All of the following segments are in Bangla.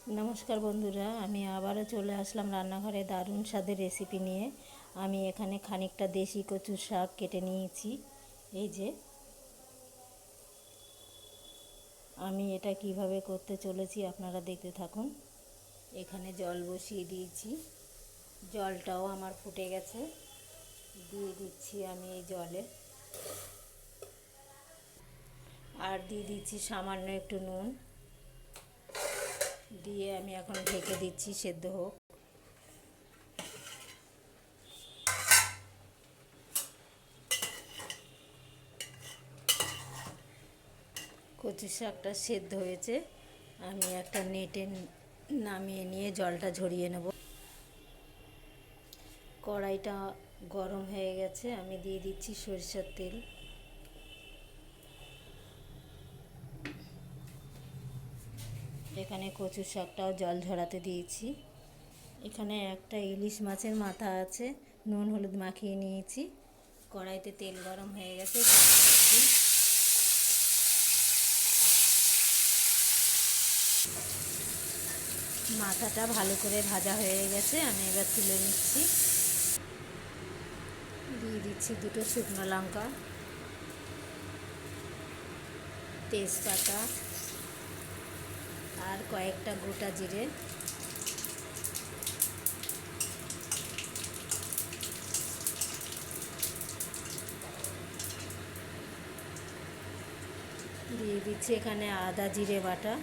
নমস্কার বন্ধুরা, আমি আবারও চলে আসলাম রান্নাঘরে দারুণ স্বাদের রেসিপি নিয়ে। আমি এখানে খানিকটা দেশি কচুর শাক কেটে নিয়েছি। এই যে আমি এটা কিভাবে করতে চলেছি আপনারা দেখতে থাকুন। এখানে জল বসিয়ে দিয়েছি, জলটাও আমার ফুটে গেছে। দিয়ে দিচ্ছি আমি এই জলে, আর দিয়ে দিচ্ছি সামান্য একটু নুন। দিয়ে আমি এখন ঢেকে দিচ্ছি সেদ্ধ হোক। কচু শাকটা সেদ্ধ হয়েছে, আমি একটা নেটে নামিয়ে নিয়ে জলটা ঝরিয়ে নেব। কড়াইটা গরম হয়ে গেছে, আমি দিয়ে দিচ্ছি সরিষার তেল। এখানে কচু শাকটাও জল ঝরাতে দিয়েছি। এখানে একটা ইলিশ মাছের মাথা আছে, নুন হলুদ মাখিয়ে নিয়েছি। কড়াইতে তেল গরম হয়ে গেছে, মাথাটা ভালো করে ভাজা হয়ে গেছে, আমি এবার তুলে নিচ্ছি। দিয়ে দিচ্ছি দুটো শুকনো লঙ্কা, তেজপাতা আর কয়েকটা গোটা জিরে। দিয়ে দিচ্ছি এখানে আদা জিরে বাটা।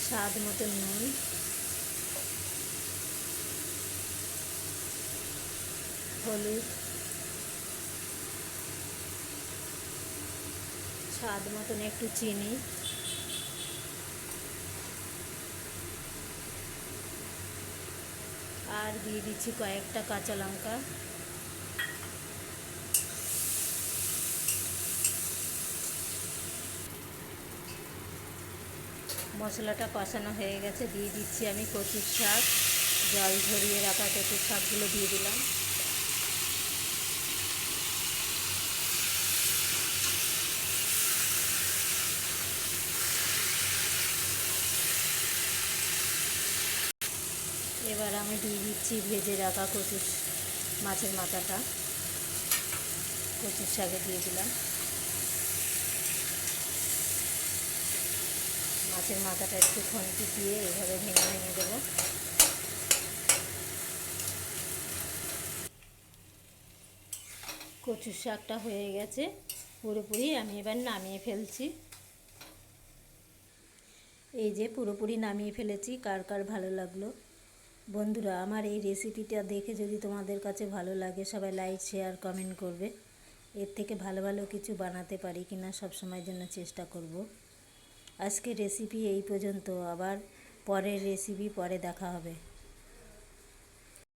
স্বাদ মতো নুন, হলুদ, স্বাদ মতন একটু চিনি, আর দিয়ে দিচ্ছি কয়েকটা কাঁচা লঙ্কা। মশলাটা কষানো হয়ে গেছে, দিয়ে দিচ্ছি আমি কচুর শাক। জল ঝরিয়ে রাখা কচুর শাকগুলো দিয়ে দিলাম। এবার আমি দিয়ে দিচ্ছি ভেজে রাখা মাছের মাথাটা কচুর শাকে দিয়ে দিলাম। মাছের মাথাটা একটু খুন্তি দিয়ে এভাবে ভেঙে ভেঙে দেবো। কচুর শাকটা হয়ে গেছে পুরোপুরি, আমি এবার নামিয়ে ফেলছি। এই যে পুরোপুরি নামিয়ে ফেলেছি। কার কার ভালো লাগলো বন্ধুরা, আমার এই রেসিপিটা দেখে যদি তোমাদের কাছে ভালো লাগে সবাই লাইক শেয়ার কমেন্ট করবে। এর থেকে ভালো ভালো কিছু বানাতে পারি কিনা সব সময়ের জন্য চেষ্টা করব। আজকে রেসিপি এই পর্যন্ত, আবার পরের রেসিপি পরে দেখা হবে।